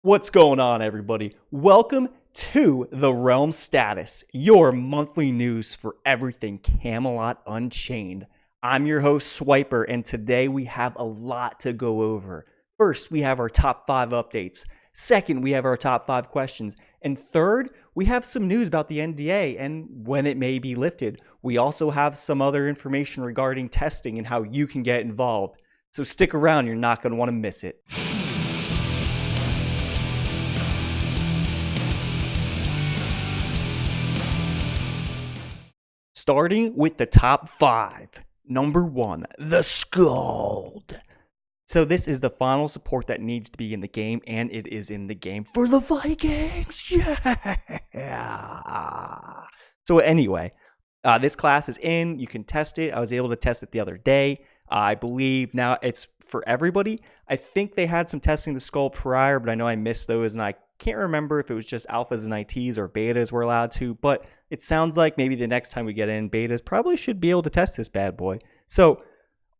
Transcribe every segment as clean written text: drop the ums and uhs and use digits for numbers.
What's going on, everybody? Welcome to The Realm Status, your monthly news for everything Camelot Unchained. I'm your host, Swiper, and today we have a lot to go over. First, we have our top 5 updates. Second, we have our top 5 questions. And third, we have some news about the NDA and when it may be lifted. We also have some other information regarding testing and how you can get involved. So stick around, you're not going to want to miss it. Starting with the top 5. Number 1, the Scald. So this is the final support that needs to be in the game, and it is in the game for the Vikings. Yeah. So anyway, this class is in. You can test it. I was able to test it the other day. I believe now it's for everybody. I think they had some testing the Skull prior, but I know I missed those, and I can't remember if it was just alphas and ITs or betas were allowed to, but it sounds like maybe the next time we get in, betas probably should be able to test this bad boy. So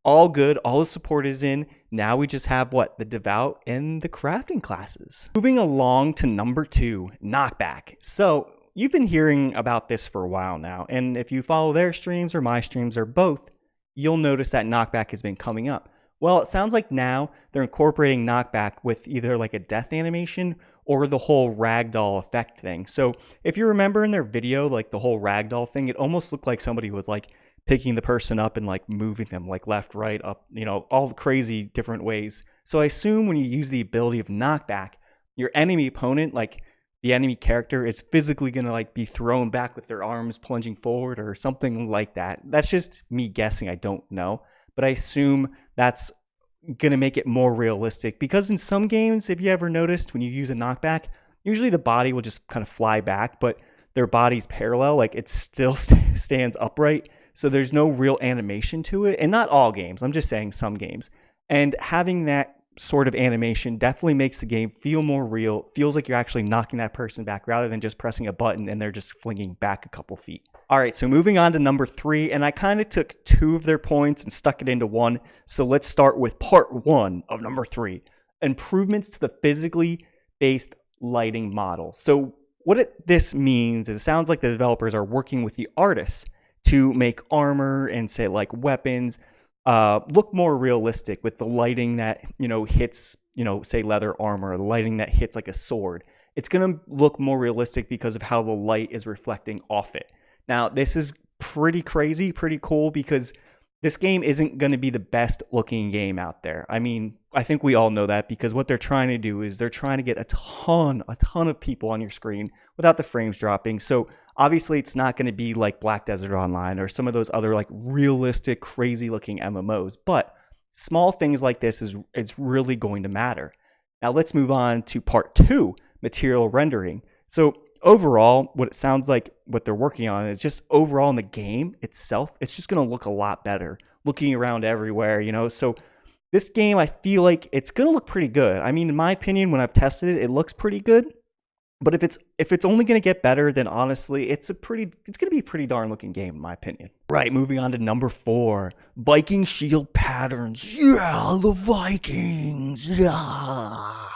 all good, all the support is in. Now we just have the Devout and the crafting classes. Moving along to number 2, Knockback. So you've been hearing about this for a while now, and if you follow their streams or my streams or both, you'll notice that Knockback has been coming up. Well, it sounds like now they're incorporating Knockback with either like a death animation or the whole ragdoll effect thing. So if you remember in their video, like the whole ragdoll thing, it almost looked like somebody was like picking the person up and like moving them like left, right, up, all crazy different ways. So I assume when you use the ability of Knockback, your enemy opponent, like the enemy character, is physically going to like be thrown back with their arms plunging forward or something like that. That's just me guessing. I don't know. But I assume that's going to make it more realistic, because in some games, if you ever noticed, when you use a knockback, usually the body will just kind of fly back, but their body's parallel, like it still stands upright, so there's no real animation to it. And not all games, I'm just saying some games. And having that sort of animation definitely makes the game feel more real, feels like you're actually knocking that person back rather than just pressing a button and they're just flinging back a couple feet. All right, so moving on to number 3, and I kind of took 2 of their points and stuck it into one. So let's start with part 1 of number 3, improvements to the physically based lighting model. So what this means is it sounds like the developers are working with the artists to make armor and say like weapons look more realistic with the lighting that, hits, say leather armor, or the lighting that hits like a sword. It's going to look more realistic because of how the light is reflecting off it. Now, this is pretty crazy, pretty cool, because this game isn't going to be the best looking game out there. I mean, I think we all know that, because what they're trying to do is they're trying to get a ton of people on your screen without the frames dropping. So obviously it's not going to be like Black Desert Online or some of those other like realistic, crazy looking MMOs, but small things like this is really going to matter. Now let's move on to part 2, material rendering. So overall, what it sounds like what they're working on is just overall in the game itself, it's just going to look a lot better looking around everywhere, So this game, I feel like it's going to look pretty good. I mean, in my opinion, when I've tested it, it looks pretty good. But if it's only going to get better, then honestly, it's going to be a pretty darn looking game, in my opinion. Right, moving on to number 4, Viking shield patterns. Yeah, the Vikings. Yeah.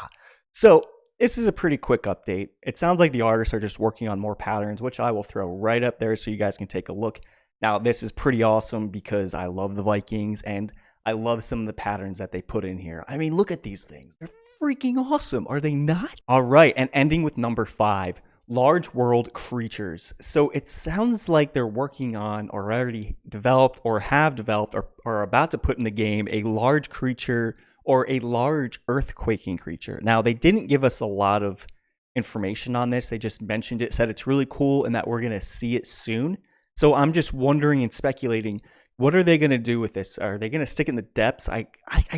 So this is a pretty quick update. It sounds like the artists are just working on more patterns, which I will throw right up there so you guys can take a look. Now, this is pretty awesome because I love the Vikings and I love some of the patterns that they put in here. I mean, look at these things. They're freaking awesome, are they not? All right, and ending with number 5, large world creatures. So it sounds like they're working on or already developed or have developed or are about to put in the game a large creature or a large earthquaking creature. Now, they didn't give us a lot of information on this. They just mentioned it, said it's really cool and that we're going to see it soon. So I'm just wondering and speculating, what are they going to do with this? Are they going to stick it in the depths? I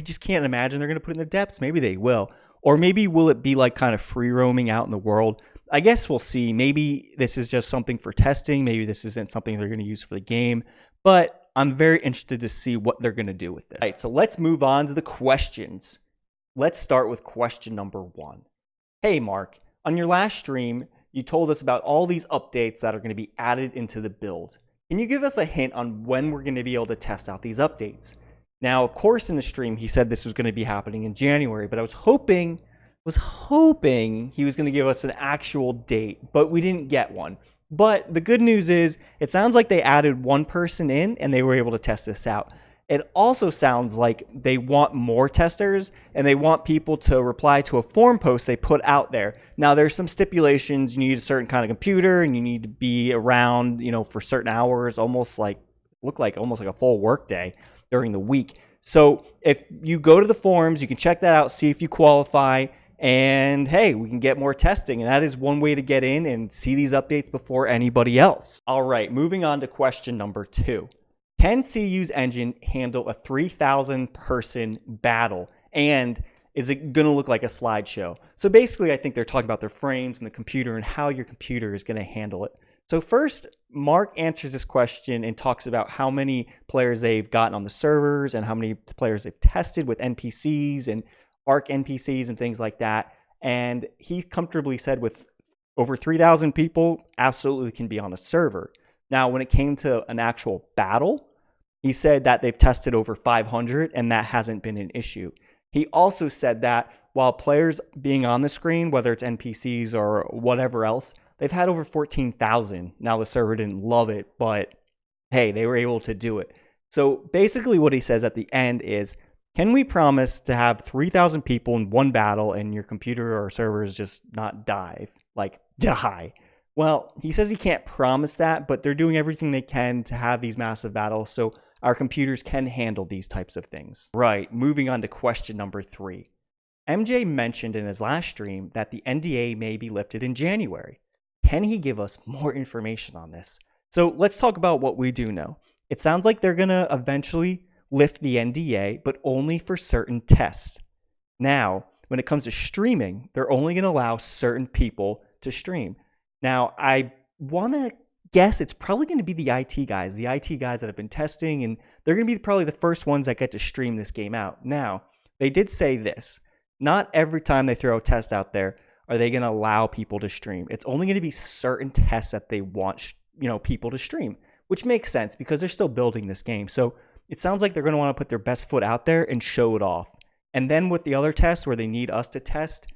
just can't imagine they're going to put it in the depths. Maybe they will. Or maybe will it be like kind of free roaming out in the world? I guess we'll see. Maybe this is just something for testing. Maybe this isn't something they're going to use for the game. But I'm very interested to see what they're going to do with it. All right, so let's move on to the questions. Let's start with question number 1. Hey, Mark, on your last stream, you told us about all these updates that are going to be added into the build. Can you give us a hint on when we're going to be able to test out these updates? Now, of course, in the stream, he said this was going to be happening in January, but I was hoping was hoping he was going to give us an actual date, but we didn't get one. But the good news is it sounds like they added one person in and they were able to test this out. It also sounds like they want more testers and they want people to reply to a forum post they put out there. Now, there's some stipulations. You need a certain kind of computer and you need to be around, for certain hours, almost like a full workday during the week. So if you go to the forums, you can check that out, see if you qualify, and hey, we can get more testing. And that is one way to get in and see these updates before anybody else. All right, moving on to question number 2. Can CU's engine handle a 3,000 person battle? And is it going to look like a slideshow? So basically, I think they're talking about their frames and the computer and how your computer is going to handle it. So first, Mark answers this question and talks about how many players they've gotten on the servers and how many players they've tested with NPCs and ARC NPCs and things like that. And he comfortably said with over 3,000 people, absolutely can be on a server. Now, when it came to an actual battle, he said that they've tested over 500 and that hasn't been an issue. He also said that while players being on the screen, whether it's NPCs or whatever else, they've had over 14,000. Now, the server didn't love it, but hey, they were able to do it. So basically what he says at the end is, can we promise to have 3,000 people in one battle and your computer or servers just not die? Well, he says he can't promise that, but they're doing everything they can to have these massive battles so our computers can handle these types of things. Right, moving on to question number 3. MJ mentioned in his last stream that the NDA may be lifted in January. Can he give us more information on this? So let's talk about what we do know. It sounds like they're going to eventually lift the NDA, but only for certain tests. Now, when it comes to streaming, they're only going to allow certain people to stream. Now, I want to guess it's probably going to be the IT guys that have been testing, and they're going to be probably the first ones that get to stream this game out. Now, they did say this. Not every time they throw a test out there are they going to allow people to stream. It's only going to be certain tests that they want, people to stream, which makes sense because they're still building this game. So it sounds like they're going to want to put their best foot out there and show it off. And then with the other tests where they need us to test,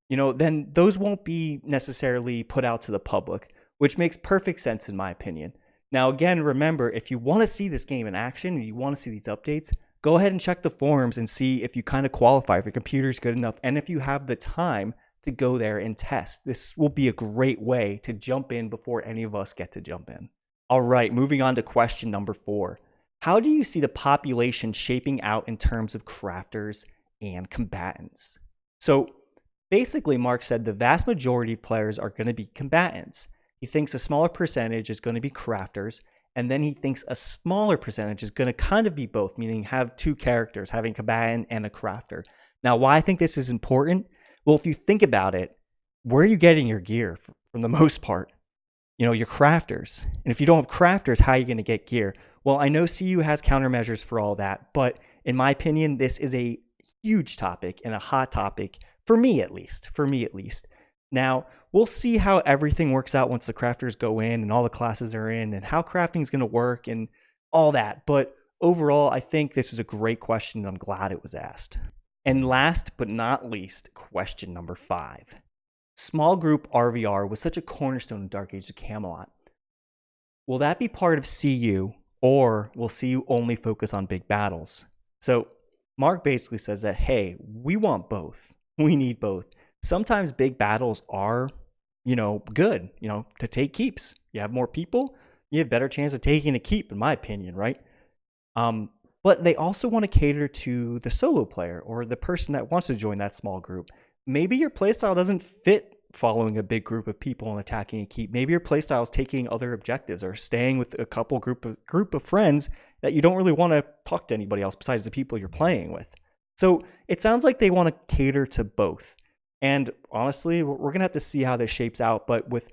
then those won't be necessarily put out to the public, which makes perfect sense in my opinion. Now, again, remember, if you want to see this game in action and you want to see these updates, go ahead and check the forums and see if you kind of qualify, if your computer's good enough, and if you have the time to go there and test. This will be a great way to jump in before any of us get to jump in. All right, moving on to question number 4. How do you see the population shaping out in terms of crafters and combatants? So basically, Mark said the vast majority of players are going to be combatants. He thinks a smaller percentage is going to be crafters, and then he thinks a smaller percentage is going to kind of be both, meaning have two characters, having a combatant and a crafter. Now, why I think this is important? Well, if you think about it, where are you getting your gear from the most part? Your crafters. And if you don't have crafters, how are you going to get gear? Well, I know CU has countermeasures for all that, but in my opinion, this is a huge topic and a hot topic for me at least. Now, we'll see how everything works out once the crafters go in and all the classes are in and how crafting is going to work and all that. But overall, I think this was a great question and I'm glad it was asked. And last but not least, question number 5. Small group RVR was such a cornerstone of Dark Age of Camelot. Will that be part of CU, or will CU only focus on big battles? So Mark basically says that, hey, we want both. We need both. Sometimes big battles are, good, to take keeps. You have more people, you have better chance of taking a keep, in my opinion, right? But they also want to cater to the solo player or the person that wants to join that small group. Maybe your playstyle doesn't fit following a big group of people and attacking a keep. Maybe your playstyle is taking other objectives or staying with a couple group of friends that you don't really want to talk to anybody else besides the people you're playing with. So it sounds like they want to cater to both. And honestly, we're going to have to see how this shapes out. But with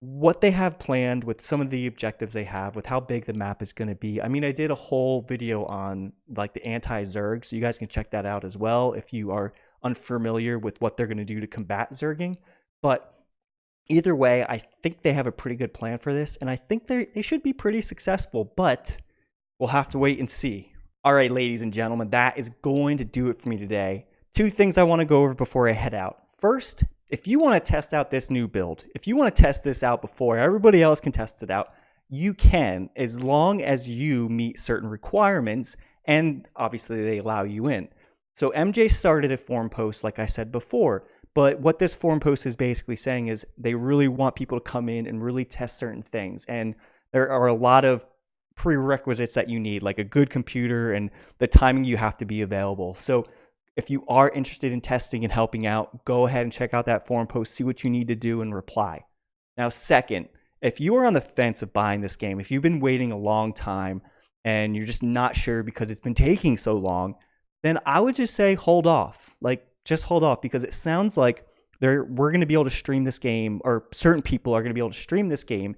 what they have planned, with some of the objectives they have, with how big the map is going to be. I mean, I did a whole video on like the anti-Zerg, so you guys can check that out as well if you are unfamiliar with what they're going to do to combat Zerging. But either way, I think they have a pretty good plan for this, and I think they should be pretty successful, but we'll have to wait and see. All right, ladies and gentlemen, that is going to do it for me today. 2 things I want to go over before I head out. first, if you want to test out this new build, if you want to test this out before everybody else can test it out, you can, as long as you meet certain requirements, and obviously they allow you in. So MJ started a forum post, like I said before, but what this forum post is basically saying is they really want people to come in and really test certain things. And there are a lot of prerequisites that you need, like a good computer and the timing you have to be available. So if you are interested in testing and helping out, go ahead and check out that forum post, see what you need to do, and reply. Now, second, if you are on the fence of buying this game, if you've been waiting a long time and you're just not sure because it's been taking so long, then I would just say hold off. Like, just hold off, because it sounds like we're going to be able to stream this game, or certain people are going to be able to stream this game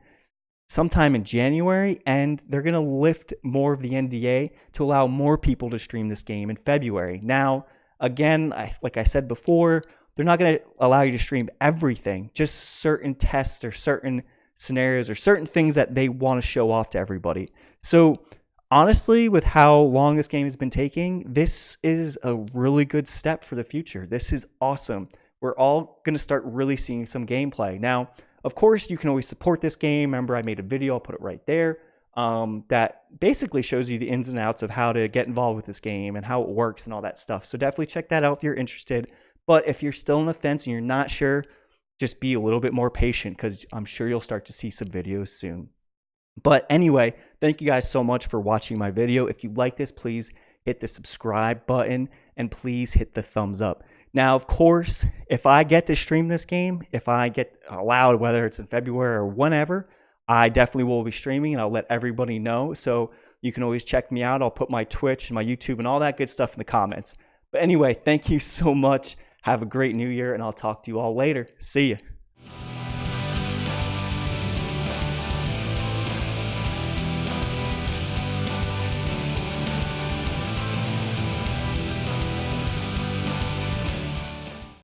sometime in January, and they're going to lift more of the NDA to allow more people to stream this game in February. Now, again, like I said before, they're not going to allow you to stream everything, just certain tests or certain scenarios or certain things that they want to show off to everybody. So honestly, with how long this game has been taking, this is a really good step for the future. This is awesome. We're all going to start really seeing some gameplay. Now, of course, you can always support this game. Remember, I made a video, I'll put it right there, that basically shows you the ins and outs of how to get involved with this game and how it works and all that stuff. So definitely check that out if you're interested. But if you're still on the fence and you're not sure, just be a little bit more patient, because I'm sure you'll start to see some videos soon. But anyway, thank you guys so much for watching my video. If you like this, please hit the subscribe button and please hit the thumbs up. Now, of course, if I get to stream this game, if I get allowed, whether it's in February or whenever, I definitely will be streaming, and I'll let everybody know. So you can always check me out. I'll put my Twitch and my YouTube and all that good stuff in the comments. But anyway, thank you so much. Have a great new year, and I'll talk to you all later. See ya.